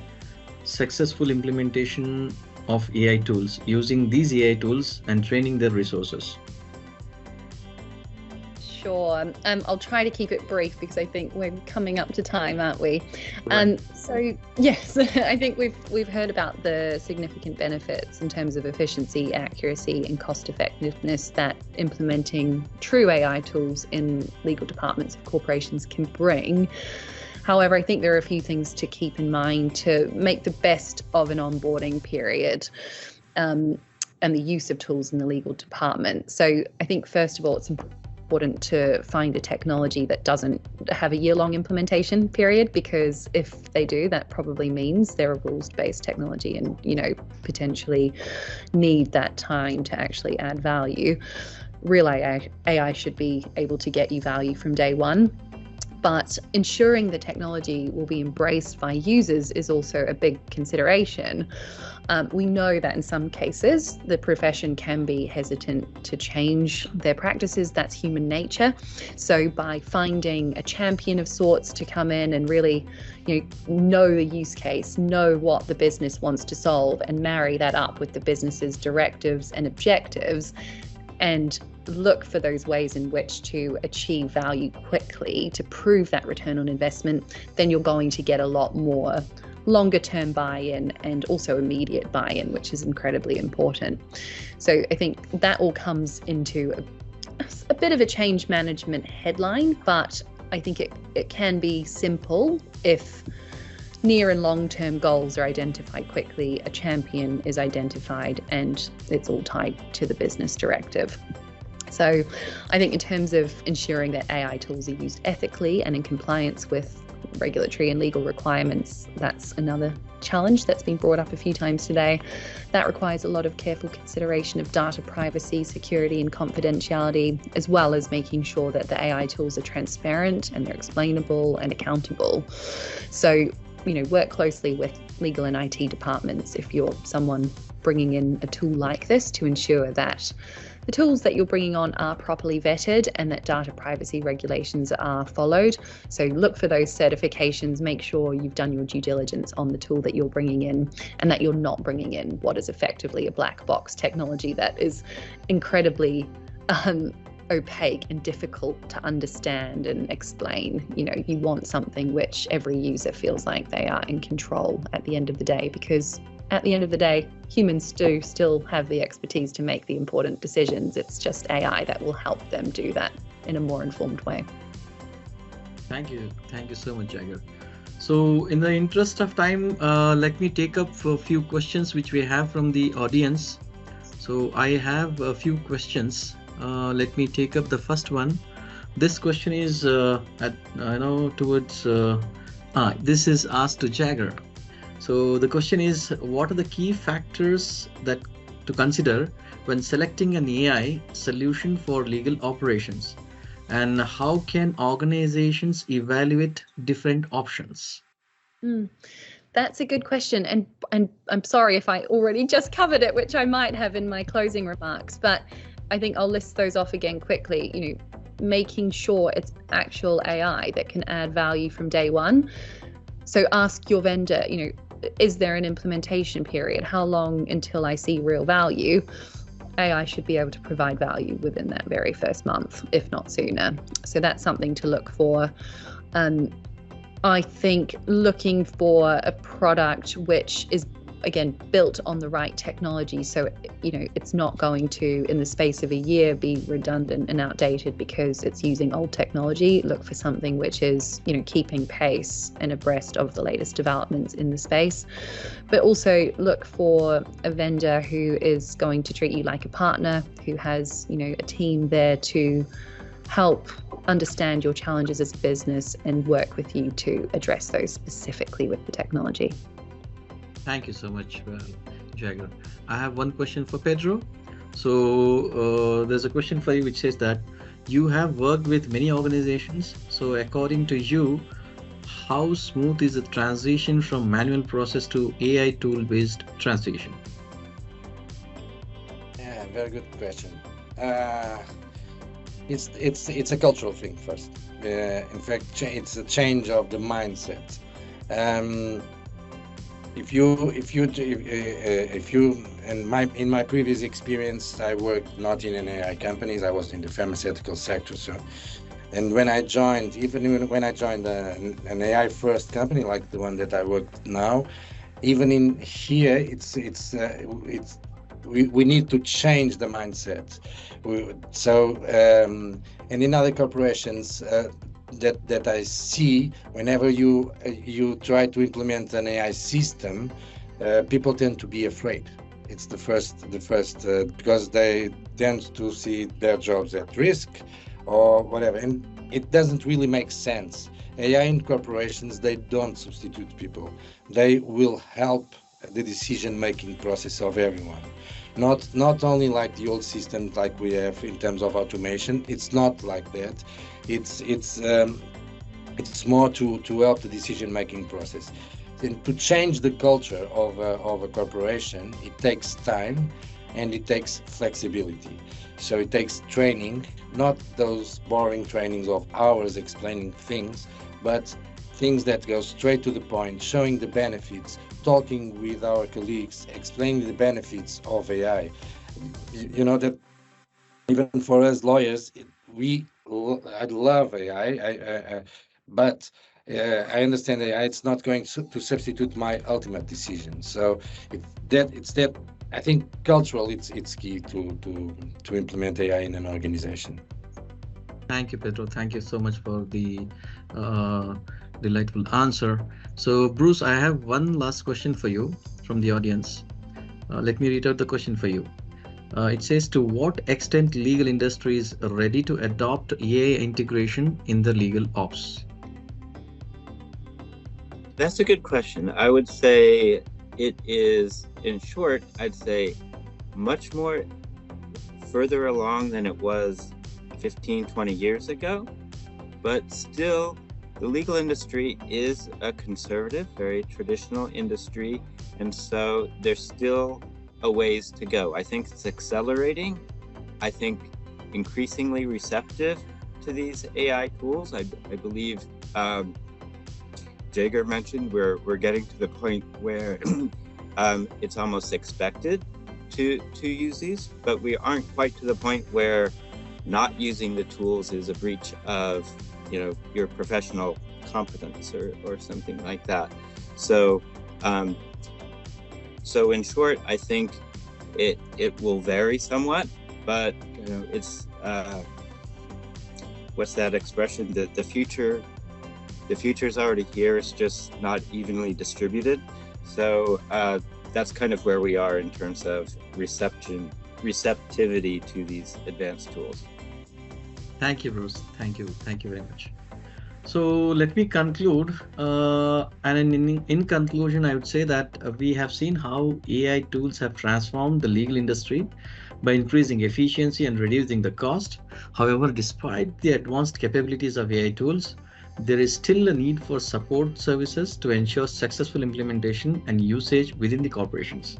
successful implementation of AI tools, using these AI tools and training their resources. Sure. I'll try to keep it brief because I think we're coming up to time, aren't we? Right. So yes, I think we've heard about the significant benefits in terms of efficiency, accuracy, and cost effectiveness that implementing true AI tools in legal departments of corporations can bring. However, I think there are a few things to keep in mind to make the best of an onboarding period and the use of tools in the legal department. So I think, first of all, it's important to find a technology that doesn't have a year-long implementation period, because if they do, that probably means they're a rules-based technology and, potentially need that time to actually add value. Real AI should be able to get you value from day one. But ensuring the technology will be embraced by users is also a big consideration. We know that in some cases, the profession can be hesitant to change their practices. That's human nature. So by finding a champion of sorts to come in and really know the use case, know what the business wants to solve, and marry that up with the business's directives and objectives, and look for those ways in which to achieve value quickly to prove that return on investment, then you're going to get a lot more longer term buy-in and also immediate buy-in, which is incredibly important. So I think that all comes into a bit of a change management headline, but I think it can be simple if near and long-term goals are identified quickly, a champion is identified, and it's all tied to the business directive. So I think in terms of ensuring that AI tools are used ethically and in compliance with regulatory and legal requirements, that's another challenge that's been brought up a few times today. That requires a lot of careful consideration of data privacy, security, and confidentiality, as well as making sure that the AI tools are transparent and they're explainable and accountable. So, work closely with legal and IT departments if you're someone bringing in a tool like this to ensure that the tools that you're bringing on are properly vetted and that data privacy regulations are followed. So look for those certifications, make sure you've done your due diligence on the tool that you're bringing in and that you're not bringing in what is effectively a black box technology that is incredibly opaque and difficult to understand and explain. You know, you want something which every user feels like they are in control at the end of the day, because at the end of the day, humans do still have the expertise to make the important decisions. It's just AI that will help them do that in a more informed way. Thank you so much, Jaeger. So in the interest of time, let me take up a few questions which we have from the audience. So I have a few questions. Let me take up the first one. This question is this is asked to Jaeger. So the question is, what are the key factors that to consider when selecting an AI solution for legal operations, and how can organizations evaluate different options? That's a good question, and I'm sorry if I already just covered it, which I might have in my closing remarks, but I think I'll list those off again quickly. You know, making sure it's actual AI that can add value from day one. So ask your vendor, you know, is there an implementation period? How long until I see real value? AI should be able to provide value within that very first month, if not sooner. So that's something to look for. I think looking for a product which is, again, built on the right technology. So, you know, it's not going to, in the space of a year, be redundant and outdated because it's using old technology. Look for something which is, you know, keeping pace and abreast of the latest developments in the space. But also look for a vendor who is going to treat you like a partner, who has, you know, a team there to help understand your challenges as a business and work with you to address those specifically with the technology. Thank you so much, Jaeger. I have one question for Pedro. So there's a question for you which says that you have worked with many organizations. So according to you, how smooth is the transition from manual process to AI tool-based transition? Yeah, very good question. It's a cultural thing first. In fact, it's a change of the mindset. In my previous experience, I worked not in an AI companies. I was in the pharmaceutical sector. So, and when I joined, when I joined an AI first company like the one that I work now, even in here, we need to change the mindset. And in other corporations that I see, whenever you try to implement an AI system, people tend to be afraid. It's the first because they tend to see their jobs at risk or whatever, and it doesn't really make sense. AI in corporations, they don't substitute people. They will help the decision-making process of everyone. Not only like the old systems like we have in terms of automation. It's not like that. It's more to help the decision-making process. And to change the culture of a corporation, it takes time and it takes flexibility. So it takes training, not those boring trainings of hours explaining things, but things that go straight to the point, showing the benefits, talking with our colleagues, explaining the benefits of AI. You know that even for us lawyers, I love AI, but I understand AI. It's not going to substitute my ultimate decision. So I think cultural. It's key to implement AI in an organization. Thank you, Pedro. Thank you so much for the delightful answer. So, Bruce, I have one last question for you from the audience. Let me read out the question for you. It says, to what extent legal industry is ready to adopt AI integration in the legal ops? That's a good question. I would say it is, in short, I'd say much more further along than it was 15, 20 years ago, but still the legal industry is a conservative, very traditional industry, and so there's still a ways to go. I think it's accelerating. I think increasingly receptive to these AI tools. I believe Jaeger mentioned we're getting to the point where it's almost expected to use these, but we aren't quite to the point where not using the tools is a breach of, you know, your professional competence or something like that. So so in short, I think it will vary somewhat, but you know, it's what's that expression? The future's already here. It's just not evenly distributed. So that's kind of where we are in terms of receptivity to these advanced tools. Thank you, Bruce. Thank you very much. So let me conclude, and in conclusion, I would say that we have seen how AI tools have transformed the legal industry by increasing efficiency and reducing the cost. However, despite the advanced capabilities of AI tools, there is still a need for support services to ensure successful implementation and usage within the corporations.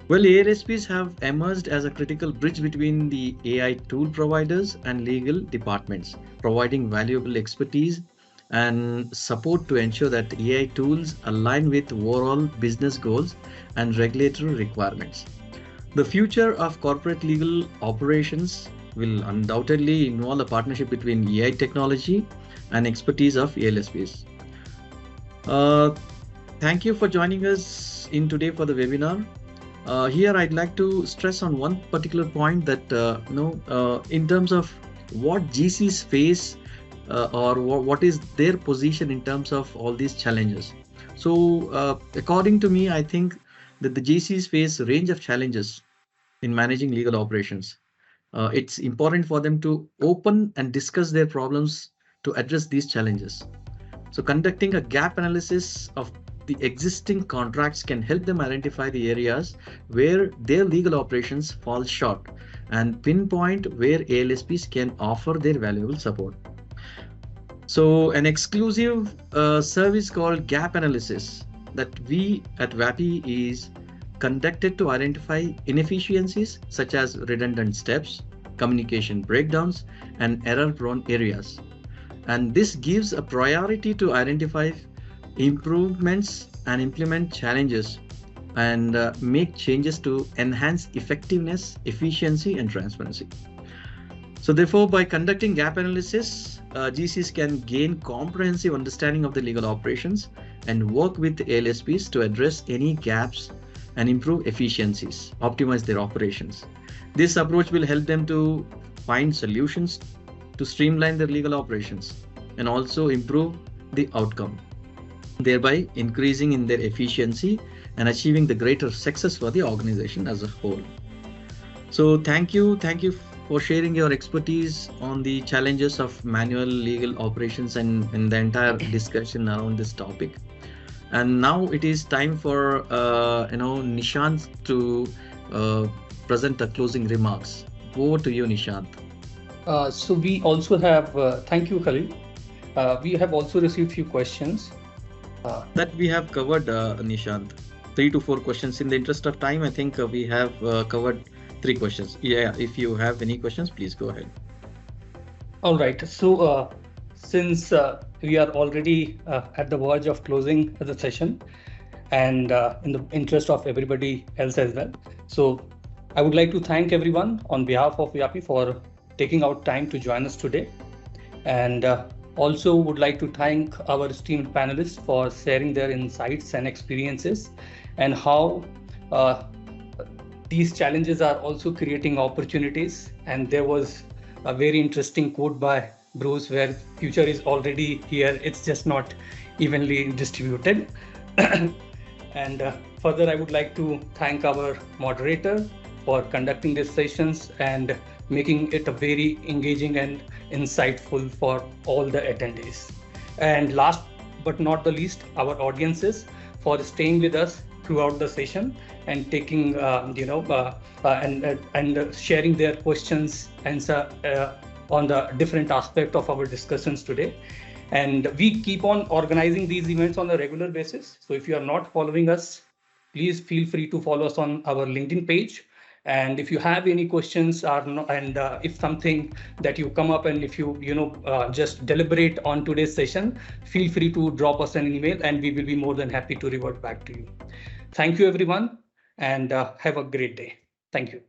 Well, ALSPs have emerged as a critical bridge between the AI tool providers and legal departments, providing valuable expertise and support to ensure that AI tools align with overall business goals and regulatory requirements. The future of corporate legal operations will undoubtedly involve a partnership between AI technology and expertise of ALSPs. Thank you for joining us in today for the webinar. Here I'd like to stress on one particular point that in terms of what GCs face or what is their position in terms of all these challenges. So according to me, I think that the GCs face a range of challenges in managing legal operations. It's important for them to open and discuss their problems to address these challenges. So conducting a gap analysis of the existing contracts can help them identify the areas where their legal operations fall short and pinpoint where ALSPs can offer their valuable support. So an exclusive service called gap analysis that we at Vyapi is conducted to identify inefficiencies such as redundant steps, communication breakdowns, and error-prone areas. And this gives a priority to identify improvements and implement challenges and make changes to enhance effectiveness, efficiency, and transparency. So therefore, by conducting gap analysis, GCs can gain comprehensive understanding of the legal operations and work with ALSPs to address any gaps and improve efficiencies, optimize their operations. This approach will help them to find solutions to streamline their legal operations and also improve the outcome, thereby increasing in their efficiency and achieving the greater success for the organization as a whole. So thank you for sharing your expertise on the challenges of manual legal operations and the entire discussion around this topic. And now it is time for Nishant to present the closing remarks. Over to you, Nishant. So we also have, thank you, Khalil. We have also received few questions. That we have covered, Nishant. 3 to 4 questions. In the interest of time, I think we have covered 3 questions. Yeah, if you have any questions, please go ahead. All right. So since we are already at the verge of closing the session and in the interest of everybody else as well. So I would like to thank everyone on behalf of Vyapi for taking out time to join us today. And also would like to thank our esteemed panelists for sharing their insights and experiences and how these challenges are also creating opportunities. And there was a very interesting quote by Bruce where future is already here. It's just not evenly distributed. And further, I would like to thank our moderator for conducting these sessions and making it a very engaging and insightful for all the attendees. And last but not the least, our audiences for staying with us throughout the session and taking, and sharing their questions answer on the different aspect of our discussions today. And we keep on organizing these events on a regular basis. So if you are not following us please feel free to follow us on our LinkedIn page. And if you have any questions if something that you come up and if you just deliberate on today's session, feel free to drop us an email and we will be more than happy to revert back to you. Thank you, everyone, and have a great day. Thank you.